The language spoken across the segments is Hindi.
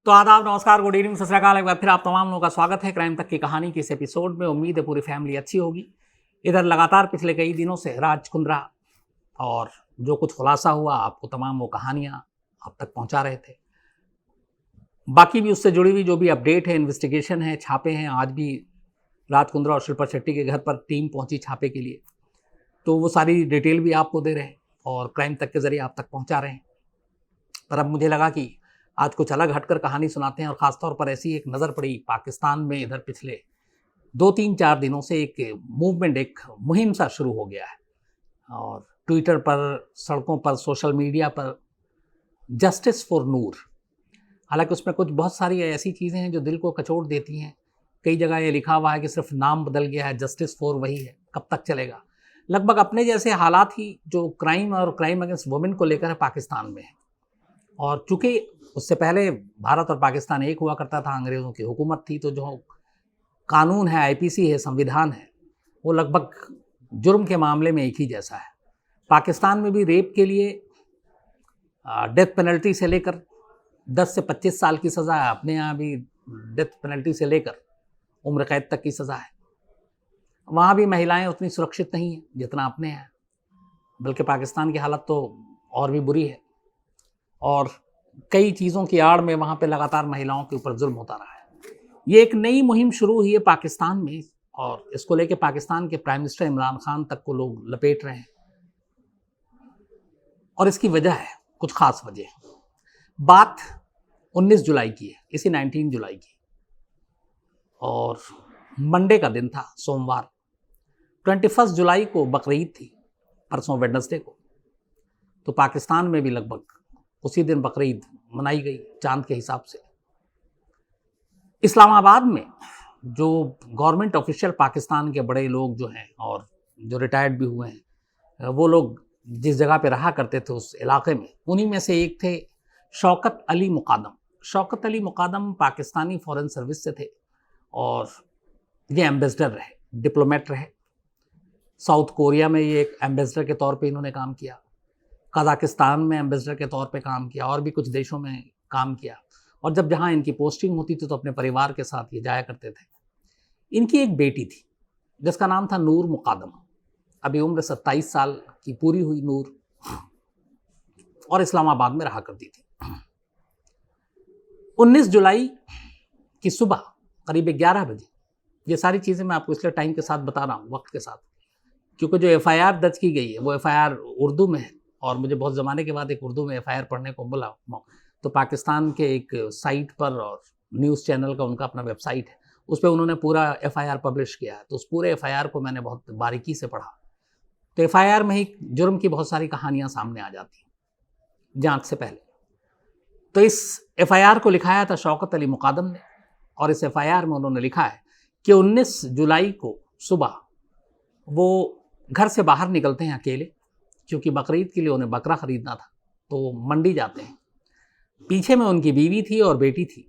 तो आदाब, नमस्कार, गुड इवनिंग, सत श्री अकाल। एक बार फिर आप तमाम लोगों का स्वागत है क्राइम तक की कहानी के इस एपिसोड में। उम्मीद है पूरी फैमिली अच्छी होगी। इधर लगातार पिछले कई दिनों से राज कुंद्रा और जो कुछ खुलासा हुआ आपको तमाम वो कहानियां आप तक पहुंचा रहे थे। बाकी भी उससे जुड़ी हुई जो भी अपडेट है, इन्वेस्टिगेशन है, छापे हैं। आज भी राज कुंद्रा और शिल्पा शेट्टी के घर पर टीम पहुंची छापे के लिए, तो वो सारी डिटेल भी आपको दे रहे हैं और क्राइम तक के जरिए आप तक पहुंचा रहे हैं। पर अब मुझे लगा कि आज कुछ अलग हटकर कहानी सुनाते हैं और ख़ासतौर पर ऐसी एक नज़र पड़ी पाकिस्तान में। इधर पिछले 2-3-4 दिनों से एक मूवमेंट, एक मुहिम सा शुरू हो गया है और ट्विटर पर, सड़कों पर, सोशल मीडिया पर जस्टिस फॉर नूर। हालांकि उसमें कुछ बहुत सारी ऐसी चीज़ें हैं जो दिल को कचोट देती हैं। कई जगह ये लिखा हुआ है कि सिर्फ नाम बदल गया है, जस्टिस फॉर वही है। कब तक चलेगा? लगभग अपने जैसे हालात ही जो क्राइम और क्राइम अगेंस्ट वुमेन को लेकर पाकिस्तान में है। और चूंकि उससे पहले भारत और पाकिस्तान एक हुआ करता था, अंग्रेज़ों की हुकूमत थी, तो जो कानून है, आईपीसी है, संविधान है, वो लगभग जुर्म के मामले में एक ही जैसा है। पाकिस्तान में भी रेप के लिए डेथ पेनल्टी से लेकर 10 से 25 साल की सज़ा है। अपने यहाँ भी डेथ पेनल्टी से लेकर उम्र कैद तक की सज़ा है। वहाँ भी महिलाएं उतनी सुरक्षित नहीं हैं जितना अपने हैं, बल्कि पाकिस्तान की हालत तो और भी बुरी है। और कई चीज़ों की आड़ में वहाँ पे लगातार महिलाओं के ऊपर जुल्म होता रहा है। ये एक नई मुहिम शुरू हुई है पाकिस्तान में और इसको लेके पाकिस्तान के प्राइम मिनिस्टर इमरान खान तक को लोग लपेट रहे हैं। और इसकी वजह है, कुछ खास वजह। बात 19 जुलाई की है, इसी 19 जुलाई की, और मंडे का दिन था, सोमवार। 21 जुलाई को बकरीद थी, परसों वेडनेसडे को। तो पाकिस्तान में भी लगभग उसी दिन बकरीद मनाई गई चांद के हिसाब से। इस्लामाबाद में जो गवर्नमेंट ऑफिशियल पाकिस्तान के बड़े लोग जो हैं और जो रिटायर्ड भी हुए हैं, वो लोग जिस जगह पे रहा करते थे उस इलाके में, उन्हीं में से एक थे शौकत अली मुकादम। शौकत अली मुकादम पाकिस्तानी फॉरेन सर्विस से थे और ये एम्बेसडर रहे, डिप्लोमेट रहे। साउथ कोरिया में ये एक एम्बेसडर के तौर पे इन्होंने काम किया, कजाकिस्तान में एम्बेसडर के तौर पे काम किया और भी कुछ देशों में काम किया। और जब जहाँ इनकी पोस्टिंग होती थी तो अपने परिवार के साथ ये जाया करते थे। इनकी एक बेटी थी जिसका नाम था नूर मुकादम। अभी उम्र 27 साल की पूरी हुई नूर, और इस्लामाबाद में रहा करती थी। 19 जुलाई की सुबह करीब 11 बजे, ये सारी चीज़ें मैं आपको इसलिए टाइम के साथ बता रहा हूँ, वक्त के साथ, क्योंकि जो एफआईआर दर्ज की गई है वो एफआईआर उर्दू में है और मुझे बहुत ज़माने के बाद एक उर्दू में एफआईआर पढ़ने को मिला। तो पाकिस्तान के एक साइट पर, और न्यूज़ चैनल का उनका अपना वेबसाइट है, उस पर उन्होंने पूरा एफआईआर पब्लिश किया है। तो उस पूरे एफआईआर को मैंने बहुत बारीकी से पढ़ा। तो एफआईआर में ही जुर्म की बहुत सारी कहानियाँ सामने आ जाती हैं जांच से पहले। तो इस एफआईआर को लिखाया था शौकत अली मुकादम ने, और इस एफआईआर में उन्होंने लिखा है कि 19 जुलाई को सुबह वो घर से बाहर निकलते हैं अकेले, क्योंकि बकरीद के लिए उन्हें बकरा ख़रीदना था, तो वो मंडी जाते हैं। पीछे में उनकी बीवी थी और बेटी थी,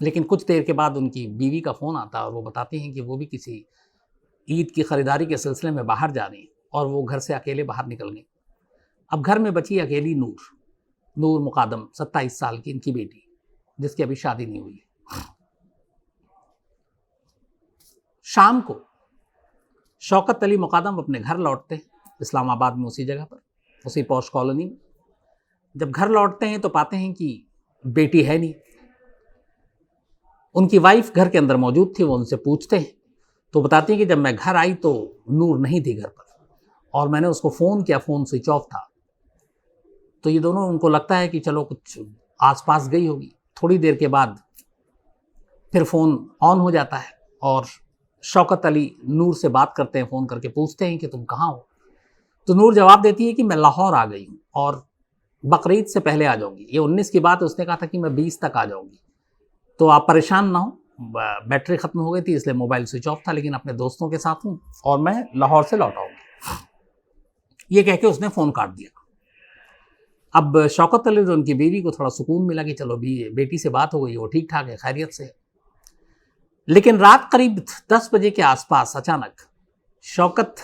लेकिन कुछ देर के बाद उनकी बीवी का फ़ोन आता और वो बताती हैं कि वो भी किसी ईद की ख़रीदारी के सिलसिले में बाहर जा रही हैं और वो घर से अकेले बाहर निकल गई। अब घर में बची अकेली नूर मुकादम, 27 साल की इनकी बेटी, जिसकी अभी शादी नहीं हुई है। शाम को शौकत अली मुकादम अपने घर लौटते हैं, इस्लामाबाद में उसी जगह पर, उसी पॉश कॉलोनी में। जब घर लौटते हैं तो पाते हैं कि बेटी है नहीं। उनकी वाइफ घर के अंदर मौजूद थी। वो उनसे पूछते हैं तो बताती हैं कि जब मैं घर आई तो नूर नहीं थी घर पर और मैंने उसको फ़ोन किया, फ़ोन स्विच ऑफ था। तो ये दोनों, उनको लगता है कि चलो कुछ आसपास गई होगी। थोड़ी देर के बाद फिर फ़ोन ऑन हो जाता है और शौकत अली नूर से बात करते हैं, फ़ोन करके पूछते हैं कि तुम कहाँ हो। तो नूर जवाब देती है कि मैं लाहौर आ गई हूँ और बकरीद से पहले आ जाऊँगी। ये 19 की बात है, उसने कहा था कि मैं 20 तक आ जाऊँगी, तो आप परेशान ना हो। बैटरी ख़त्म हो गई थी इसलिए मोबाइल स्विच ऑफ था, लेकिन अपने दोस्तों के साथ हूँ और मैं लाहौर से लौट आऊँगी। ये कह के उसने फ़ोन काट दिया। अब शौकत अली, जो उनकी बीवी को थोड़ा सुकून मिला कि चलो भी बेटी से बात हो गई, वो ठीक ठाक है, खैरियत से है। लेकिन रात करीब 10 बजे के आसपास अचानक शौकत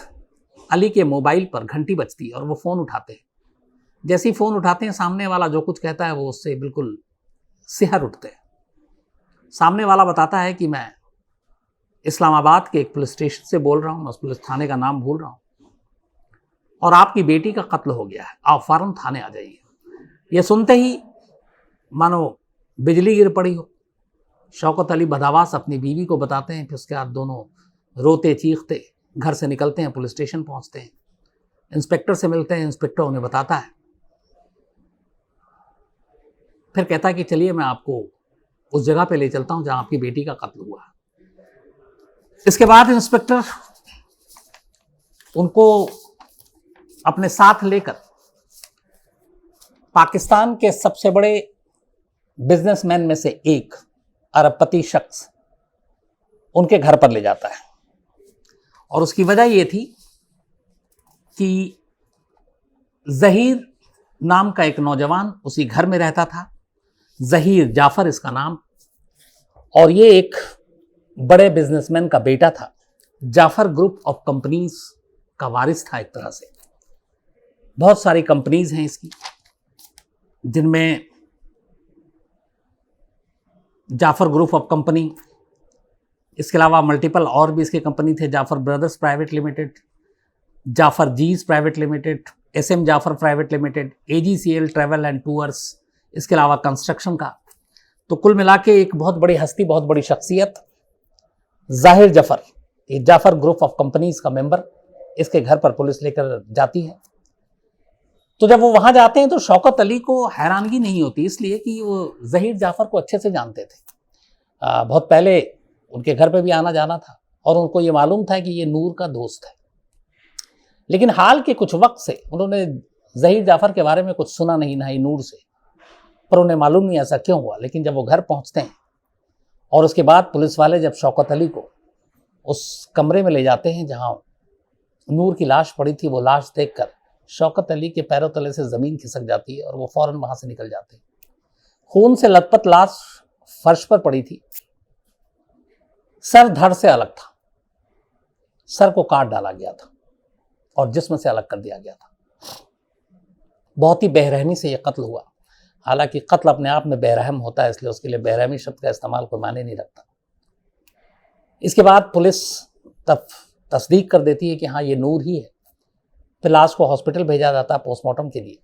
अली के मोबाइल पर घंटी बजती है और वो फ़ोन उठाते हैं। जैसे ही फ़ोन उठाते हैं, सामने वाला जो कुछ कहता है वो उससे बिल्कुल सिहर उठते हैं। सामने वाला बताता है कि मैं इस्लामाबाद के एक पुलिस स्टेशन से बोल रहा हूँ, मैं उस पुलिस थाने का नाम भूल रहा हूँ, और आपकी बेटी का कत्ल हो गया है, आप फौरन थाने आ जाइए। ये सुनते ही मानो बिजली गिर पड़ी हो। शौकत अली बदहवास अपनी बीवी को बताते हैं, फिर उसके बाद दोनों रोते चीखते घर से निकलते हैं, पुलिस स्टेशन पहुंचते हैं, इंस्पेक्टर से मिलते हैं। इंस्पेक्टर उन्हें बताता है, फिर कहता है कि चलिए मैं आपको उस जगह पे ले चलता हूं जहां आपकी बेटी का कत्ल हुआ। इसके बाद इंस्पेक्टर उनको अपने साथ लेकर पाकिस्तान के सबसे बड़े बिजनेसमैन में से एक अरबपति शख्स उनके घर पर ले जाता है। और उसकी वजह यह थी कि जहीर नाम का एक नौजवान उसी घर में रहता था, जहीर जाफर इसका नाम, और ये एक बड़े बिजनेसमैन का बेटा था। जाफर ग्रुप ऑफ कंपनीज का वारिस था एक तरह से। बहुत सारी कंपनीज हैं इसकी, जिनमें जाफर ग्रुप ऑफ कंपनी, इसके अलावा मल्टीपल और भी इसके कंपनी थे, Jafar brothers private limited, Jafar जीज private limited, SM Jafar private limited, AGCL travel and tours, इसके अलावा कंस्ट्रक्शन का। तो कुल मिला के एक बहुत बड़ी हस्ती, बहुत बड़ी शख्सियत जाहिर जफर, ये जाफर ग्रुप ऑफ कंपनीज का मेंबर, इसके घर पर पुलिस लेकर जाती है। तो जब वो वहां जाते हैं तो शौकत अली को हैरानगी नहीं होती, इसलिए कि वो जहीर जाफर को अच्छे से जानते थे। बहुत पहले उनके घर पे भी आना जाना था और उनको ये मालूम था कि ये नूर का दोस्त है। लेकिन हाल के कुछ वक्त से उन्होंने जहीर जाफर के बारे में कुछ सुना नहीं, ना ही नूर से, पर उन्हें मालूम नहीं ऐसा क्यों हुआ। लेकिन जब वो घर पहुंचते हैं और उसके बाद पुलिस वाले जब शौकत अली को उस कमरे में ले जाते हैं जहां नूर की लाश पड़ी थी, वो लाश देखकर शौकत अली के पैरों तले से जमीन खिसक जाती है और वो फौरन वहां से निकल जाते हैं। खून से लथपथ लाश फर्श पर पड़ी थी, सर धड़ से अलग था, सर को काट डाला गया था और जिस्म से अलग कर दिया गया था। बहुत ही बेरहमी से यह कत्ल हुआ। हालांकि कत्ल अपने आप में बेरहम होता है, इसलिए उसके लिए बेरहमी शब्द का इस्तेमाल कोई माने नहीं रखता। इसके बाद पुलिस तब तस्दीक कर देती है कि हाँ ये नूर ही है। फिर लाश को हॉस्पिटल भेजा जाता है पोस्टमार्टम के लिए।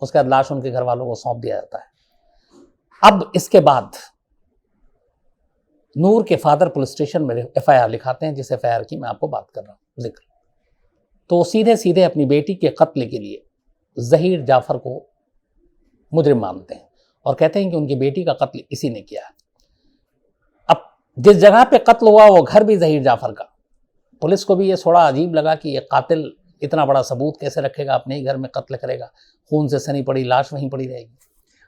उसके बाद लाश उनके घर वालों को सौंप दिया जाता है। अब इसके बाद नूर के फादर पुलिस स्टेशन में FIR लिखाते हैं, जिस FIR की मैं आपको बात कर रहा हूँ जिक्र। तो सीधे सीधे अपनी बेटी के कत्ल के लिए जहीर जाफर को मुजरिम मानते हैं और कहते हैं कि उनकी बेटी का कत्ल इसी ने किया है। अब जिस जगह पे कत्ल हुआ वो घर भी जहीर जाफर का। पुलिस को भी ये थोड़ा अजीब लगा कि ये कातिल इतना बड़ा सबूत कैसे रखेगा, अपने ही घर में कत्ल करेगा, खून से सनी पड़ी लाश वहीं पड़ी रहेगी।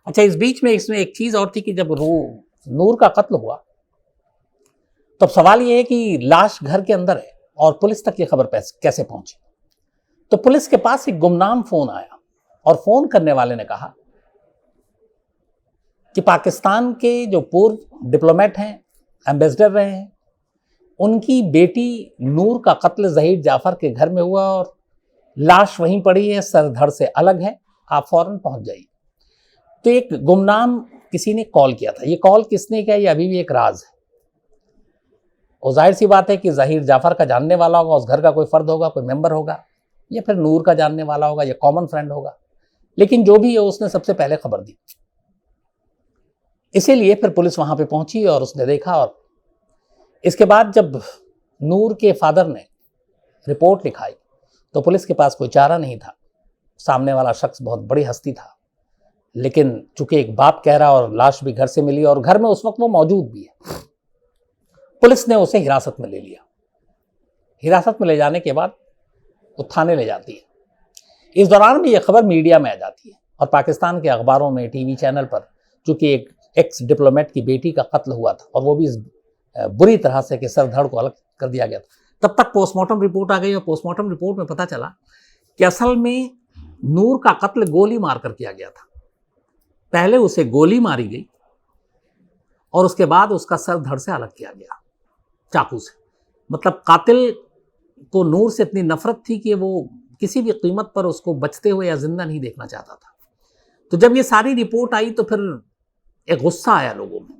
अच्छा, इस बीच में इसमें एक चीज और थी कि जब नूर का कत्ल हुआ तब सवाल ये है कि लाश घर के अंदर है और पुलिस तक ये खबर कैसे पहुंची। तो पुलिस के पास एक गुमनाम फोन आया और फोन करने वाले ने कहा कि पाकिस्तान के जो पूर्व डिप्लोमेट हैं, एम्बेसडर रहे हैं, उनकी बेटी नूर का कत्ल जहीर जाफर के घर में हुआ और लाश वहीं पड़ी है, सर धड़ से अलग है, आप फौरन पहुंच जाइए। तो एक गुमनाम किसी ने कॉल किया था। ये कॉल किसने किया ये अभी भी एक राज है। और जाहिर सी बात है कि जहीर जाफर का जानने वाला होगा, उस घर का कोई फर्द होगा, कोई मेंबर होगा, या फिर नूर का जानने वाला होगा, या कॉमन फ्रेंड होगा। लेकिन जो भी है उसने सबसे पहले खबर दी। इसीलिए फिर पुलिस वहां पे पहुंची और उसने देखा। और इसके बाद जब नूर के फादर ने रिपोर्ट लिखाई तो पुलिस के पास कोई चारा नहीं था। सामने वाला शख्स बहुत बड़ी हस्ती था, लेकिन चूंकि एक बाप कह रहा और लाश भी घर से मिली और घर में उस वक्त वो मौजूद भी है, पुलिस ने उसे हिरासत में ले लिया। हिरासत में ले जाने के बाद वो थाने ले जाती है। इस दौरान भी यह खबर मीडिया में आ जाती है और पाकिस्तान के अखबारों में, टीवी चैनल पर, चूंकि एक एक्स डिप्लोमेट की बेटी का कत्ल हुआ था और वो भी बुरी तरह से कि सर धड़ को अलग कर दिया गया था, तब तक पोस्टमार्टम रिपोर्ट आ गई और पोस्टमार्टम रिपोर्ट में पता चला कि असल में नूर का कत्ल गोली मारकर किया गया था। पहले उसे गोली मारी गई और उसके बाद उसका सर धड़ से अलग किया गया चाकू से। मतलब कातिल को नूर से इतनी नफरत थी कि वो किसी भी कीमत पर उसको बचते हुए या जिंदा नहीं देखना चाहता था। तो जब ये सारी रिपोर्ट आई तो फिर एक गुस्सा आया लोगों में,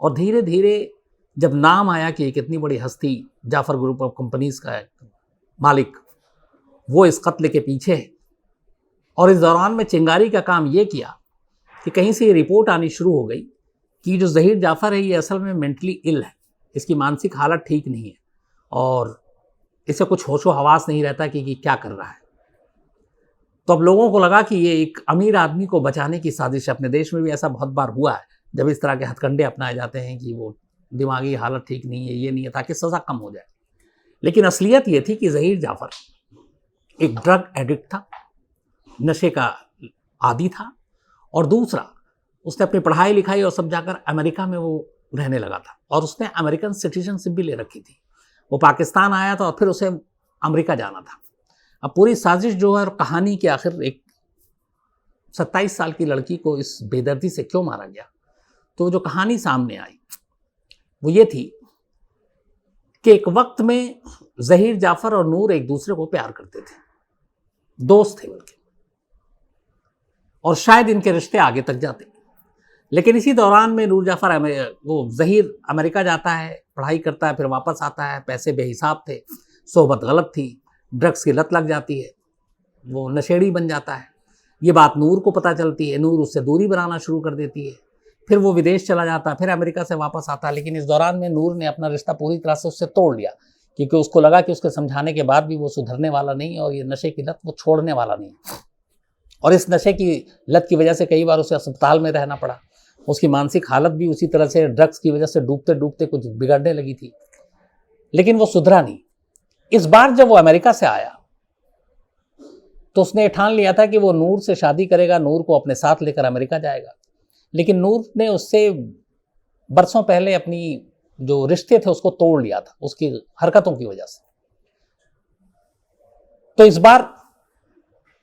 और धीरे धीरे जब नाम आया कि एक इतनी बड़ी हस्ती जाफर ग्रुप ऑफ कंपनीज का मालिक वो इस कत्ल के पीछे है, और इस दौरान में चिंगारी का काम ये किया कि कहीं से ये रिपोर्ट आनी शुरू हो गई कि जो ज़हीर जाफ़र है ये असल में मेंटली इल है, इसकी मानसिक हालत ठीक नहीं है और इसे कुछ होशो हवास नहीं रहता कि क्या कर रहा है। तो अब लोगों को लगा कि ये एक अमीर आदमी को बचाने की साजिश है। अपने देश में भी ऐसा बहुत बार हुआ है जब इस तरह के हथकंडे अपनाए जाते हैं कि वो दिमागी हालत ठीक नहीं है, ये नहीं है, ताकि सज़ा कम हो जाए। लेकिन असलियत ये थी कि ज़हीर जाफ़र एक ड्रग एडिक्ट था, नशे का आदी था, और दूसरा उसने अपनी पढ़ाई लिखाई और सब जाकर अमेरिका में वो रहने लगा था, और उसने अमेरिकन सिटीजनशिप भी ले रखी थी। वो पाकिस्तान आया था और फिर उसे अमेरिका जाना था। अब पूरी साजिश जो है और कहानी के आखिर एक 27 साल की लड़की को इस बेदर्दी से क्यों मारा गया, तो जो कहानी सामने आई वो ये थी कि एक वक्त में ज़हीर जाफ़र और नूर एक दूसरे को प्यार करते थे, दोस्त थे बल्कि, और शायद इनके रिश्ते आगे तक जाते। लेकिन इसी दौरान में नूर जाफ़र वो ज़हीर अमेरिका जाता है, पढ़ाई करता है, फिर वापस आता है, पैसे बेहिसाब थे, सोहबत गलत थी, ड्रग्स की लत लग जाती है, वो नशेड़ी बन जाता है। ये बात नूर को पता चलती है, नूर उससे दूरी बनाना शुरू कर देती है, फिर वो विदेश चला जाता है, फिर अमेरिका से वापस आता है। लेकिन इस दौरान में नूर ने अपना रिश्ता पूरी तरह से उससे तोड़ लिया, क्योंकि उसको लगा कि उसके समझाने के बाद भी वो सुधरने वाला नहीं है और ये नशे की लत वो छोड़ने वाला नहीं। और इस नशे की लत की वजह से कई बार उसे अस्पताल में रहना पड़ा। उसकी मानसिक हालत भी उसी तरह से ड्रग्स की वजह से डूबते डूबते कुछ बिगड़ने लगी थी, लेकिन वो सुधरा नहीं। इस बार जब वो अमेरिका से आया तो उसने ठान लिया था कि वो नूर से शादी करेगा, नूर को अपने साथ लेकर अमेरिका जाएगा। लेकिन नूर ने उससे बरसों पहले अपनी जो रिश्ते थे उसको तोड़ लिया था उसकी हरकतों की वजह से। तो इस बार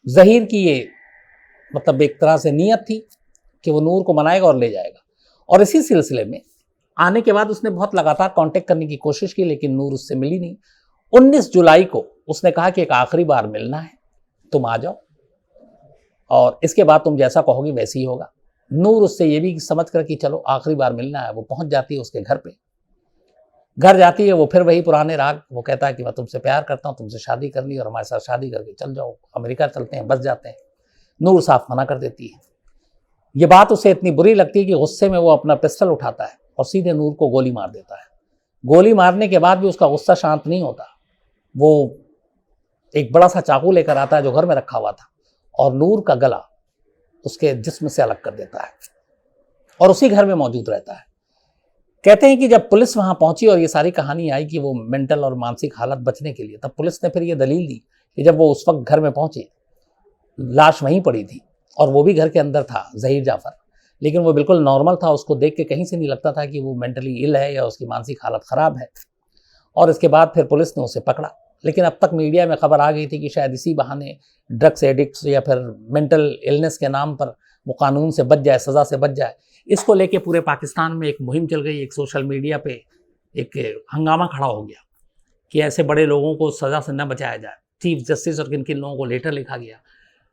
ज़हीर की ये मतलब एक तरह से नीयत थी कि वो नूर को मनाएगा और ले जाएगा, और इसी सिलसिले में आने के बाद उसने बहुत लगातार कांटेक्ट करने की कोशिश की, लेकिन नूर उससे मिली नहीं। 19 जुलाई को उसने कहा कि एक आखिरी बार मिलना है, तुम आ जाओ और इसके बाद तुम जैसा कहोगी वैसे ही होगा। नूर उससे ये भी समझ कर कि चलो आखिरी बार मिलना है, वो पहुंच जाती है उसके घर पे। घर जाती है, वो फिर वही पुराने राग, वो कहता है कि मैं तुमसे प्यार करता हूँ, तुमसे शादी करनी और हमारे साथ शादी करके चल जाओ, अमेरिका चलते हैं, बस जाते हैं। नूर साफ मना कर देती है। ये बात उसे इतनी बुरी लगती है कि गुस्से में वो अपना पिस्टल उठाता है और सीधे नूर को गोली मार देता है। गोली मारने के बाद भी उसका गुस्सा शांत नहीं होता। वो एक बड़ा सा चाकू लेकर आता है जो घर में रखा हुआ था, और नूर का गला उसके जिस्म से अलग कर देता है और उसी घर में मौजूद रहता है। कहते हैं कि जब पुलिस वहां पहुंची और ये सारी कहानी आई कि वो मेंटल और मानसिक हालत बचने के लिए, तब पुलिस ने फिर ये दलील दी कि जब वो उस वक्त घर में पहुंचे, लाश वहीं पड़ी थी और वो भी घर के अंदर था, ज़हीर जाफ़र, लेकिन वो बिल्कुल नॉर्मल था। उसको देख के कहीं से नहीं लगता था कि वो मेंटली इल है या उसकी मानसिक हालत ख़राब है। और इसके बाद फिर पुलिस ने उसे पकड़ा, लेकिन अब तक मीडिया में खबर आ गई थी कि शायद इसी बहाने ड्रग्स एडिक्ट्स या फिर मेंटल इलनेस के नाम पर वो कानून से बच जाए, सज़ा से बच जाए। इसको लेके पूरे पाकिस्तान में एक मुहिम चल गई, एक सोशल मीडिया पे एक हंगामा खड़ा हो गया कि ऐसे बड़े लोगों को सज़ा से न बचाया जाए। चीफ जस्टिस और किन किन लोगों को लेटर लिखा गया,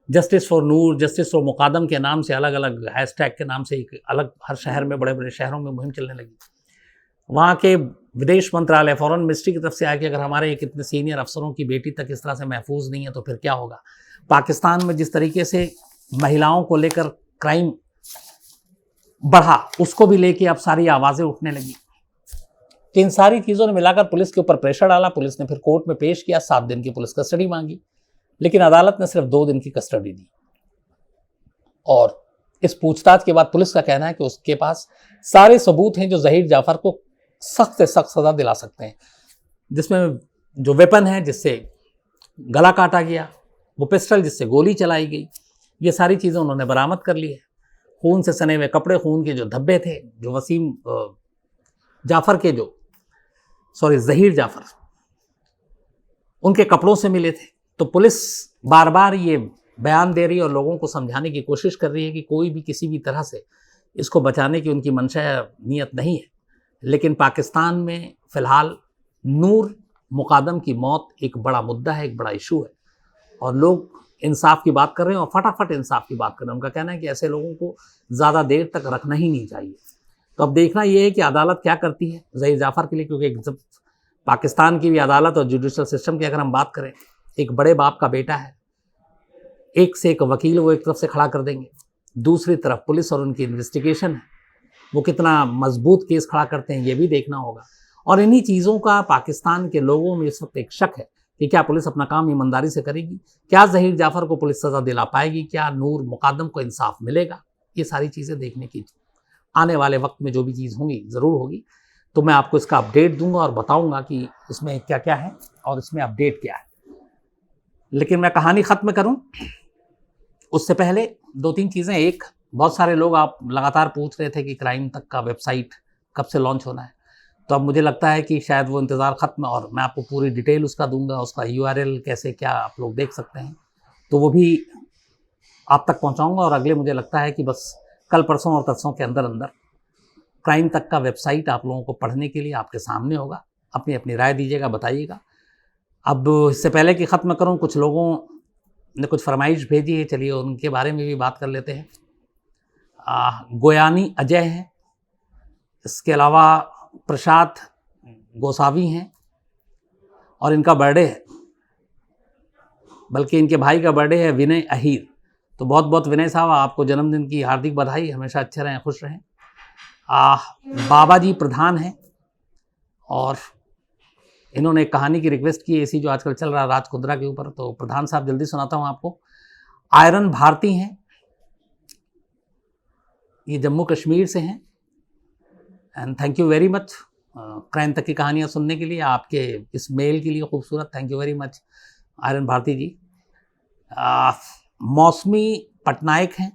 justice for Noor, justice for Mukadam के नाम से, अलग अलग हैशटैग के नाम से एक अलग हर शहर में, बड़े बड़े शहरों में मुहिम चलने लगी। वहाँ के विदेश मंत्रालय, फॉरेन मिनिस्ट्री की तरफ से आया कि अगर हमारे एक इतने सीनियर अफसरों की बेटी तक इस तरह से महफूज नहीं है तो फिर क्या होगा। पाकिस्तान में जिस तरीके से महिलाओं को लेकर क्राइम बढ़ा, उसको भी लेके अब सारी आवाज़ें उठने लगी। तो इन सारी चीज़ों ने मिलाकर पुलिस के ऊपर प्रेशर डाला। पुलिस ने फिर कोर्ट में पेश किया, 7 दिन की पुलिस कस्टडी मांगी, लेकिन अदालत ने सिर्फ 2 दिन की कस्टडी दी। और इस पूछताछ के बाद पुलिस का कहना है कि उसके पास सारे सबूत हैं जो ज़हीर जाफ़र को सख्त से सख्त सज़ा दिला सकते हैं, जिसमें जो वेपन है जिससे गला काटा गया, वो पिस्टल जिससे गोली चलाई गई, ये सारी चीज़ें उन्होंने बरामद कर ली है। खून से सने हुए कपड़े, खून के जो धब्बे थे जो वसीम जाफ़र के ज़हीर जाफ़र उनके कपड़ों से मिले थे। तो पुलिस बार बार ये बयान दे रही है और लोगों को समझाने की कोशिश कर रही है कि कोई भी किसी भी तरह से इसको बचाने की उनकी मंशा या नीयत नहीं है। लेकिन पाकिस्तान में फ़िलहाल नूर मुकादम की मौत एक बड़ा मुद्दा है, एक बड़ा इशू है, और लोग इंसाफ की बात कर रहे हैं और फटाफट इंसाफ की बात कर रहे हैं। उनका कहना है कि ऐसे लोगों को ज़्यादा देर तक रखना ही नहीं चाहिए। तो अब देखना ये है कि अदालत क्या करती है ज़हीर जाफ़र के लिए, क्योंकि जब पाकिस्तान की भी अदालत और जुडिशल सिस्टम की अगर हम बात करें, एक बड़े बाप का बेटा है, एक से एक वकील वो एक तरफ से खड़ा कर देंगे, दूसरी तरफ पुलिस और उनकी इन्वेस्टिगेशन है, वो कितना मजबूत केस खड़ा करते हैं ये भी देखना होगा। और इन्हीं चीज़ों का पाकिस्तान के लोगों में इस वक्त एक शक है कि क्या पुलिस अपना काम ईमानदारी से करेगी, क्या ज़हीर जाफ़र को पुलिस सज़ा दिला पाएगी, क्या नूर मुक़ादम को इंसाफ मिलेगा। ये सारी चीज़ें देखने की आने वाले वक्त में जो भी चीज़ होंगी ज़रूर होगी, तो मैं आपको इसका अपडेट दूंगा और बताऊंगा कि इसमें क्या क्या है और इसमें अपडेट क्या है। लेकिन मैं कहानी ख़त्म करूं उससे पहले 2-3 चीज़ें। एक, बहुत सारे लोग आप लगातार पूछ रहे थे कि क्राइम तक का वेबसाइट कब से लॉन्च होना है, तो अब मुझे लगता है कि शायद वो इंतज़ार ख़त्म, और मैं आपको पूरी डिटेल उसका दूंगा, उसका URL कैसे क्या आप लोग देख सकते हैं, तो वो भी आप तक पहुंचाऊंगा। और अगले मुझे लगता है कि बस कल परसों और तरसों के अंदर अंदर क्राइम तक का वेबसाइट आप लोगों को पढ़ने के लिए आपके सामने होगा। अपनी अपनी राय दीजिएगा, बताइएगा। अब इससे पहले कि ख़त्म करूं, कुछ लोगों ने कुछ फरमाइश भेजी है, चलिए उनके बारे में भी बात कर लेते हैं। गोयानी अजय हैं, इसके अलावा प्रसाद गोसावी हैं, और इनका बर्थडे है, बल्कि इनके भाई का बर्थडे है विनय अहीर। तो बहुत बहुत विनय साहब, आपको जन्मदिन की हार्दिक बधाई, हमेशा अच्छे रहें, खुश रहें। बाबा जी प्रधान हैं, और इन्होंने एक कहानी की रिक्वेस्ट की, ऐसी जो आजकल चल रहा है राज कुंद्रा के ऊपर, तो प्रधान साहब जल्दी सुनाता हूँ आपको। आयरन भारती हैं, ये जम्मू कश्मीर से हैं, and thank you very much crime तक की कहानियाँ सुनने के लिए, आपके इस मेल के लिए खूबसूरत, थैंक यू वेरी मच आयरन भारती जी। मौसमी पटनायक हैं,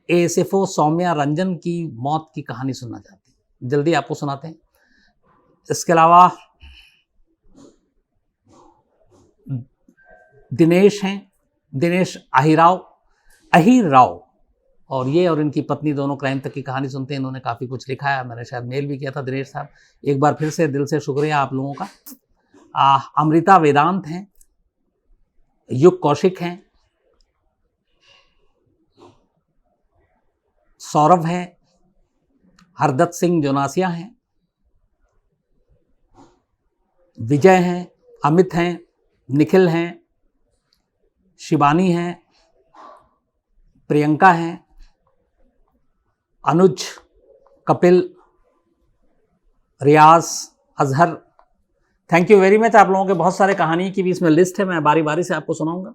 ASFO सौम्या रंजन की मौत की कहानी सुनना चाहते हैं, जल्दी आपको सुनाते हैं। इसके अलावा दिनेश हैं, दिनेश अहीर राव, और ये और इनकी पत्नी दोनों क्राइम तक की कहानी सुनते हैं। इन्होंने काफ़ी कुछ लिखा है, मैंने शायद मेल भी किया था दिनेश साहब, एक बार फिर से दिल से शुक्रिया आप लोगों का। अमृता वेदांत हैं, युग कौशिक हैं, सौरभ हैं, हरदत्त सिंह जोनासिया हैं, विजय हैं, अमित हैं, निखिल हैं, शिवानी हैं, प्रियंका हैं, Anuj, Kapil, Riyaz, Azhar, thank you very much आप लोगों के। बहुत सारे कहानी की भी इसमें लिस्ट है, मैं बारी बारी से आपको सुनाऊंगा।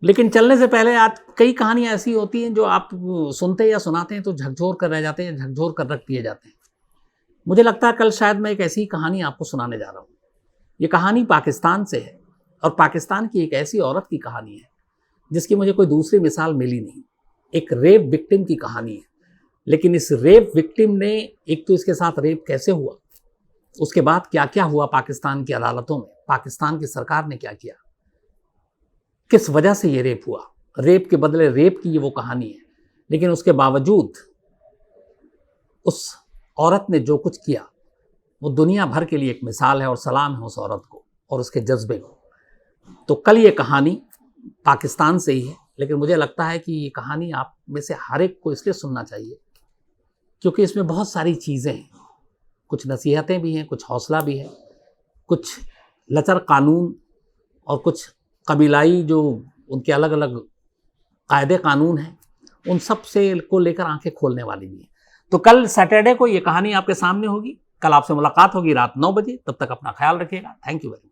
लेकिन चलने से पहले आज कई कहानियां ऐसी होती हैं जो आप सुनते या सुनाते हैं तो झकझोर कर रह जाते हैं, झकझोर कर रख दिए जाते हैं। मुझे लगता है कल शायद मैं एक ऐसी कहानी आपको सुनाने जा रहा हूँ। ये कहानी पाकिस्तान से है, और पाकिस्तान की एक ऐसी औरत की कहानी है जिसकी मुझे कोई दूसरी मिसाल मिली नहीं। एक रेप विक्टिम की कहानी है, लेकिन इस रेप विक्टिम ने, एक तो इसके साथ रेप कैसे हुआ, उसके बाद क्या क्या हुआ पाकिस्तान की अदालतों में, पाकिस्तान की सरकार ने क्या किया, किस वजह से ये रेप हुआ, रेप के बदले रेप की ये वो कहानी है। लेकिन उसके बावजूद उस औरत ने जो कुछ किया वो दुनिया भर के लिए एक मिसाल है, और सलाम है उस औरत को और उसके जज्बे को। तो कल ये कहानी पाकिस्तान से ही है, लेकिन मुझे लगता है कि ये कहानी आप में से हर एक को इसलिए सुनना चाहिए क्योंकि इसमें बहुत सारी चीज़ें हैं, कुछ नसीहतें भी हैं, कुछ हौसला भी है, कुछ लचर कानून और कुछ कबीलाई जो उनके अलग अलग कायदे कानून हैं, उन सब से को लेकर आंखें खोलने वाली भी है। तो कल सैटरडे को ये कहानी आपके सामने होगी। कल आपसे मुलाकात होगी रात 9 बजे। तब तक अपना ख्याल रखिएगा। Thank you very much.